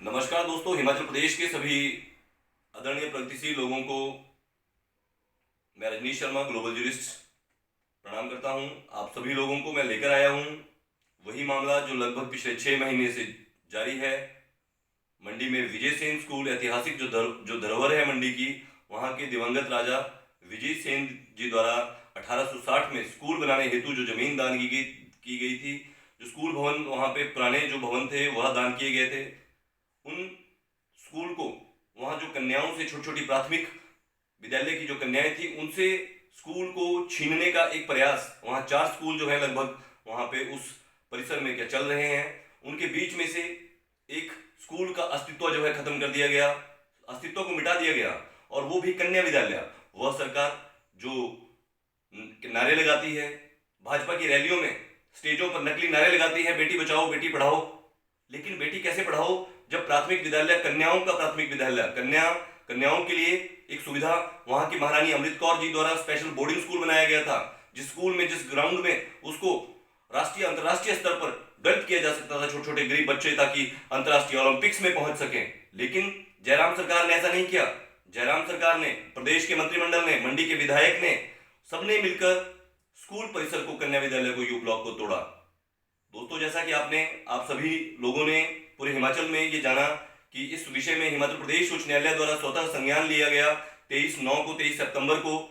नमस्कार दोस्तों, हिमाचल प्रदेश के सभी आदरणीय प्रगतिशील लोगों को मैं रजनीश शर्मा ग्लोबल जूरिस्ट प्रणाम करता हूं। आप सभी लोगों को मैं लेकर आया हूं वही मामला जो लगभग पिछले 6 महीने से जारी है। मंडी में विजय सेन स्कूल, ऐतिहासिक जो धरोहर है मंडी की, वहां के दिवंगत राजा विजय सेन जी द्वारा 1860 में स्कूल बनाने हेतु जो जमीन दान की गई थी, जो स्कूल भवन वहां पे पुराने जो भवन थे वह दान किए गए थे, उन स्कूल को वहाँ जो कन्याओं से छोटी छोटी प्राथमिक विद्यालय की जो कन्याएं थी उनसे स्कूल को छीनने का एक प्रयास, वहाँ 4 स्कूल जो है लगभग वहाँ पे उस परिसर में क्या चल रहे हैं, उनके बीच में से एक स्कूल का अस्तित्व जो है खत्म कर दिया गया, अस्तित्व को मिटा दिया गया। और वो भी कन्या विद्यालय। वह सरकार जो नारे लगाती है, भाजपा की रैलियों में स्टेजों पर नकली नारे लगाती है, बेटी बचाओ बेटी पढ़ाओ, लेकिन बेटी कैसे पढ़ाओ जब प्राथमिक विद्यालय, कन्याओं का प्राथमिक विद्यालय, कन्याओं के लिए एक सुविधा वहां की महारानी अमृत कौर जी द्वारा स्पेशल बोर्डिंग स्कूल बनाया गया था, जिस स्कूल में, जिस ग्राउंड में उसको राष्ट्रीय अंतर्राष्ट्रीय स्तर पर डेवलप किया जा सकता था, छोटे छोटे गरीब बच्चे, ताकि अंतर्राष्ट्रीय ओलंपिक्स में पहुंच सकें। लेकिन जयराम सरकार ने ऐसा नहीं किया। जयराम सरकार ने, प्रदेश के मंत्रिमंडल ने, मंडी के विधायक ने, सबने मिलकर स्कूल परिसर को, कन्या विद्यालय को, यू ब्लॉक को तोड़ा। दोस्तों, जैसा कि आप सभी लोगों ने पूरे हिमाचल में ये जाना कि इस विषय में हिमाचल प्रदेश उच्च न्यायालय द्वारा स्वतः संज्ञान लिया गया 23 सितंबर को,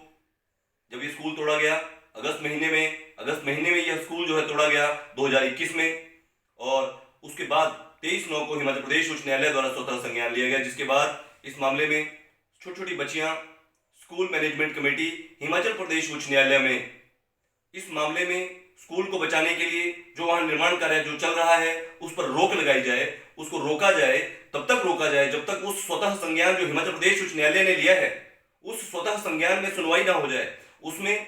जब ये स्कूल तोड़ा गया। अगस्त महीने में यह स्कूल जो है तोड़ा गया 2021 में, और उसके बाद 23/9 को हिमाचल प्रदेश उच्च न्यायालय द्वारा स्वतः संज्ञान लिया गया, जिसके बाद इस मामले में छोटी छोटी बच्चियां, school management committee Himachal Pradesh उच्च न्यायालय में इस मामले में स्कूल को बचाने के लिए जो वहां निर्माण कार्य जो चल रहा है उस पर रोक लगाई जाए, उसको रोका जाए, तब तक रोका जाए जब तक उस स्वतः संज्ञान जो हिमाचल प्रदेश उच्च न्यायालय ने लिया है उस स्वतः संज्ञान में सुनवाई ना हो जाए। उसमें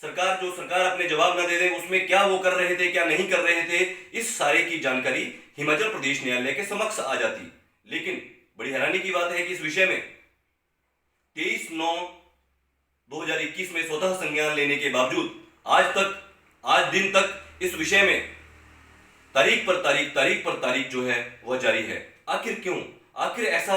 सरकार अपने जवाब ना दे दे, उसमें क्या वो कर रहे थे, क्या नहीं कर रहे थे, इस सारे की जानकारी हिमाचल प्रदेश न्यायालय के समक्ष आ जाती। लेकिन बड़ी हैरानी की बात है कि इस विषय में 23/9/2021 में स्वतः संज्ञान लेने के बावजूद आज दिन तक इस विषय में तारीख पर तारीख जो है वह जारी है। आखिर क्यों? आखिर ऐसा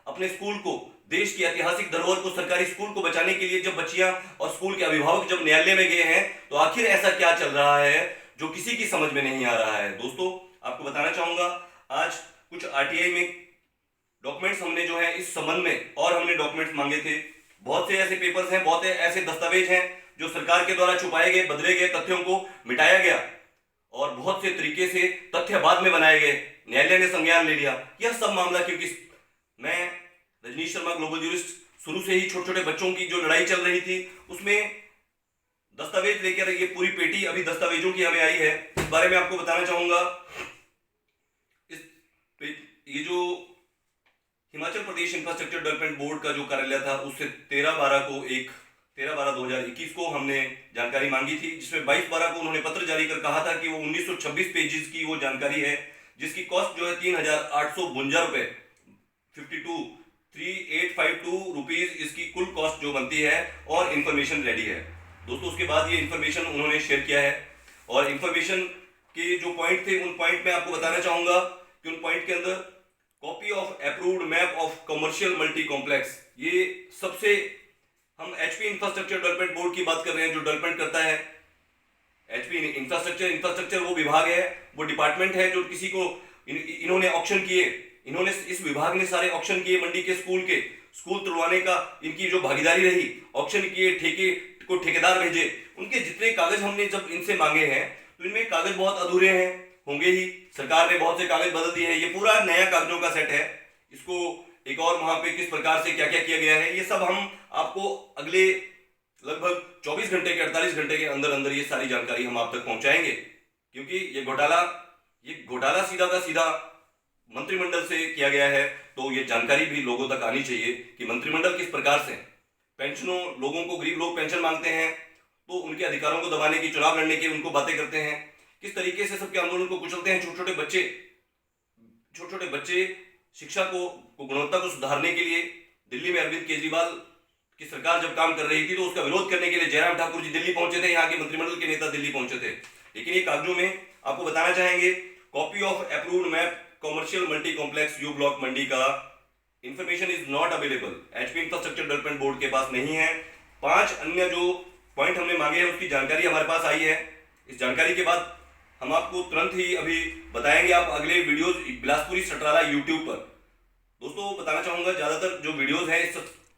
अपने स्कूल को, देश की ऐतिहासिक धरोहर को, सरकारी स्कूल को बचाने के लिए जब बच्चियां और स्कूल के अभिभावक जब न्यायालय में गए हैं तो आखिर ऐसा क्या चल रहा है जो किसी की समझ में नहीं आ रहा है। दोस्तों, आपको बताना चाहूंगा, आज कुछ आरटीआई में डॉक्यूमेंट्स हमने जो है इस संबंध में, और हमने डॉक्यूमेंट्स मांगे थे। बहुत से ऐसे पेपर्स हैं, बहुत से ऐसे दस्तावेज हैं जो सरकार के द्वारा छुपाए गए, बदले गए, तथ्यों को मिटाया गया, और बहुत से तरीके से तथ्य बाद में बनाए गए। न्यायालय ने संज्ञान ले लिया। यह सब मामला क्योंकि मैं रजनीश शर्मा ग्लोबल जूरिस्ट शुरू से ही छोटे छोटे बच्चों की जो लड़ाई चल रही थी उसमें दस्तावेज लेकर, ये पूरी पेटी अभी दस्तावेजों की हमें आई है, इस बारे में आपको बताना चाहूंगा। ये जो Himachal Pradesh infrastructure development board का जो कार्यालय था, उससे 13/12/2021 को हमने जानकारी मांगी थी, जिसमें 22/12 को उन्होंने पत्र जारी कर कहा था कि वो 1926 पेजेस की वो जानकारी है, जिसकी कॉस्ट जो है 3,852 रुपए, 3852 रुपीज इसकी कुल कॉस्ट जो बनती है, और इंफॉर्मेशन रेडी है। दोस्तों, उसके बाद ये इंफॉर्मेशन उन्होंने शेयर किया है, और इंफॉर्मेशन के जो पॉइंट थे उन पॉइंट में आपको बताना चाहूंगा कि उन पॉइंट के अंदर copy of approved map of commercial multi complex, ये सबसे, हम एचपी इंफ्रास्ट्रक्चर डेवलपमेंट बोर्ड की बात कर रहे हैं जो डेवलपमेंट करता है। एचपी इंफ्रास्ट्रक्चर वो विभाग है, वो डिपार्टमेंट है जो किसी को इन्होंने ऑक्शन किए, इन्होंने, इस विभाग ने सारे ऑक्शन किए मंडी के स्कूल तुड़वाने का, इनकी जो भागीदारी रही, ऑक्शन किए, ठेकेदार भेजे, उनके जितने कागज हमने जब इनसे मांगे हैं तो इनमें कागज बहुत अधूरे हैं, होंगे ही, सरकार ने बहुत से कागज बदल दिए हैं, ये पूरा नया कागजों का सेट है। इसको एक और वहां पे किस प्रकार से क्या क्या किया गया है, ये सब हम आपको अगले लगभग 24 घंटे के, 48 घंटे के अंदर अंदर ये सारी जानकारी हम आप तक पहुंचाएंगे, क्योंकि ये घोटाला सीधा का सीधा मंत्रिमंडल से किया गया है। तो ये जानकारी भी लोगों तक आनी चाहिए कि मंत्रिमंडल किस प्रकार से पेंशनों, लोगों को, गरीब लोग पेंशन मांगते हैं तो उनके अधिकारों को दबाने की, चुनाव लड़ने की उनको बातें करते हैं, किस तरीके से सबके आंदोलन को कुचलते हैं। छोटे छोटे बच्चे शिक्षा को गुणवत्ता को सुधारने के लिए दिल्ली में अरविंद केजरीवाल की सरकार जब काम कर रही थी तो उसका विरोध करने के लिए जयराम ठाकुर जी दिल्ली पहुंचे थे, यहाँ के मंत्रिमंडल के नेता दिल्ली पहुंचे थे। लेकिन ये कागजों में आपको बताना चाहेंगे, copy of approved map commercial multi complex U block Mandi का information is not available, HP infrastructure development board के पास नहीं है। 5 अन्य जो पॉइंट हमने मांगे हैं उसकी जानकारी हमारे पास आई है। इस जानकारी के बाद हम आपको तुरंत ही अभी बताएंगे। आप अगले वीडियोज बिलासपुरी सटराला यूट्यूब पर, दोस्तों बताना चाहूंगा ज्यादातर जो वीडियोज हैं इस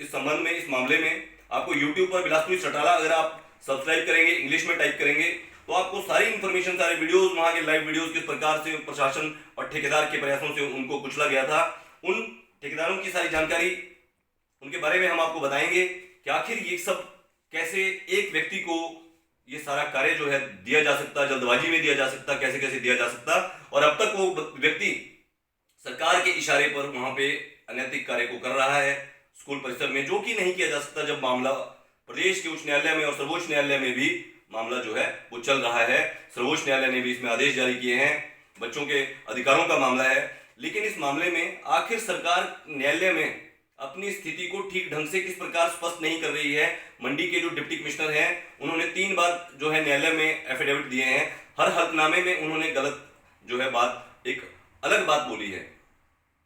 संबंध में, इस मामले में आपको यूट्यूब पर बिलासपुरी सटराला अगर आप सब्सक्राइब करेंगे, इंग्लिश में टाइप करेंगे तो आपको सारी इंफॉर्मेशन, सारे वीडियोज, वहां के लाइव वीडियोज किस प्रकार से प्रशासन और ठेकेदार के प्रयासों से उनको कुचला गया था, उन ठेकेदारों की सारी जानकारी उनके बारे में हम आपको बताएंगे कि आखिर ये सब कैसे एक व्यक्ति को ये सारा कार्य जो है दिया जा सकता, जल्दबाजी में दिया जा सकता, कैसे कैसे दिया जा सकता, और अब तक वो व्यक्ति सरकार के इशारे पर वहां पे अनैतिक कार्य को कर रहा है स्कूल परिसर में, जो कि नहीं किया जा सकता जब मामला प्रदेश के उच्च न्यायालय में और सर्वोच्च न्यायालय में भी मामला जो है वो चल रहा है। सर्वोच्च न्यायालय ने भी इसमें आदेश जारी किए हैं, बच्चों के अधिकारों का मामला है। लेकिन इस मामले में आखिर सरकार न्यायालय में अपनी स्थिति को ठीक ढंग से किस प्रकार स्पष्ट नहीं कर रही है। मंडी के जो डिप्टी कमिश्नर हैं उन्होंने 3 बार जो है न्यायालय में एफिडेविट दिए हैं। हर हल्फनामे में उन्होंने गलत जो है बात, एक अलग बात बोली है।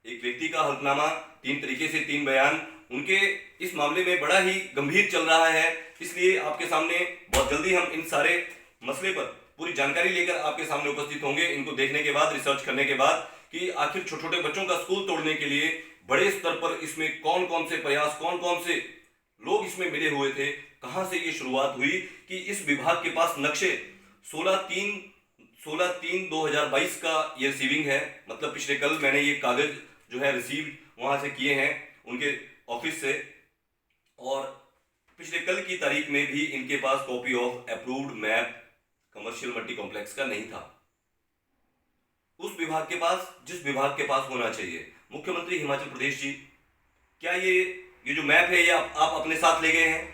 एक व्यक्ति का हल्फनामा 3 तरीके से 3 बयान उनके इस मामले में बड़ा ही गंभीर चल रहा है। इसलिए आपके सामने बहुत जल्दी हम इन सारे मसले पर पूरी जानकारी लेकर आपके सामने उपस्थित होंगे। इनको देखने के बाद, रिसर्च करने के बाद कि आखिर छोटे छोटे बच्चों का स्कूल तोड़ने के लिए बड़े स्तर पर इसमें कौन कौन से प्रयास, कौन कौन से लोग इसमें मिले हुए थे, कहां से ये शुरुआत हुई कि इस विभाग के पास नक्शे 16/3/2022 का ये रिसीविंग है। मतलब पिछले कल मैंने ये कागज जो है रिसीव वहां से किए हैं उनके ऑफिस से, और पिछले कल की तारीख में भी इनके पास copy of approved map commercial multi complex का नहीं था। उस विभाग के पास, जिस विभाग के पास होना चाहिए। मुख्यमंत्री हिमाचल प्रदेश जी, क्या ये जो मैप है ये आप अपने साथ ले गए हैं?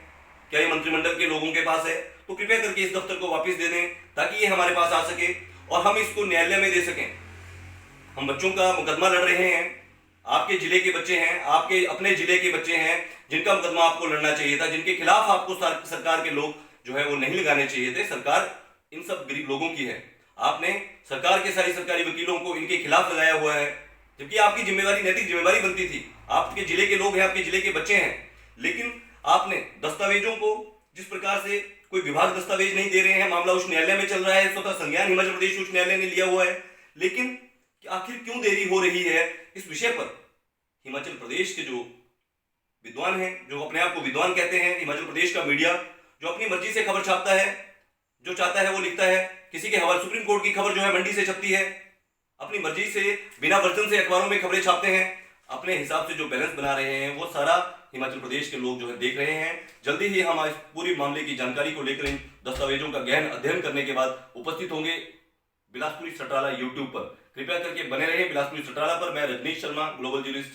क्या ये मंत्रिमंडल के लोगों के पास है? तो कृपया करके इस दफ्तर को वापस दे दें ताकि ये हमारे पास आ सके और हम इसको न्यायालय में दे सकें। हम बच्चों का मुकदमा लड़ रहे हैं, आपके जिले के बच्चे हैं, आपके अपने जिले के बच्चे हैं जिनका मुकदमा आपको लड़ना चाहिए था, जिनके खिलाफ आपको सरकार के लोग जो है वो नहीं लगाने चाहिए थे। सरकार इन सब गरीब लोगों की है। आपने सरकार के सारी सरकारी वकीलों को इनके खिलाफ लगाया हुआ है, जबकि आपकी जिम्मेवारी, नैतिक जिम्मेवारी बनती थी। आपके जिले के लोग हैं, आपके जिले के बच्चे हैं, लेकिन आपने दस्तावेजों को जिस प्रकार से कोई विभाग दस्तावेज नहीं दे रहे हैं, मामला उच्च न्यायालय में चल रहा है, स्वतः संज्ञान हिमाचल प्रदेश उच्च न्यायालय ने लिया हुआ है, लेकिन आखिर क्यों देरी हो रही है इस विषय पर हिमाचल प्रदेश के जो विद्वान हैं, जो अपने आप को विद्वान कहते हैं, हिमाचल प्रदेश का मीडिया जो अपनी मर्जी से खबर छापता है, जो चाहता है वो लिखता है, किसी के हवाले सुप्रीम कोर्ट की खबर जो है मंडी से छपती है, अपनी मर्जी से बिना वर्जन से अखबारों में खबरें छापते हैं, अपने हिसाब से जो बैलेंस बना रहे हैं वो सारा हिमाचल प्रदेश के लोग जो है देख रहे हैं। जल्दी ही हम इस पूरी मामले की जानकारी को लेकर इन दस्तावेजों का गहन अध्ययन करने के बाद उपस्थित होंगे बिलासपुरी सटराला यूट्यूब पर। कृपया करके बने रहे बिलासपुरी सटराला पर। मैं रजनीश शर्मा, ग्लोबल जर्नलिस्ट।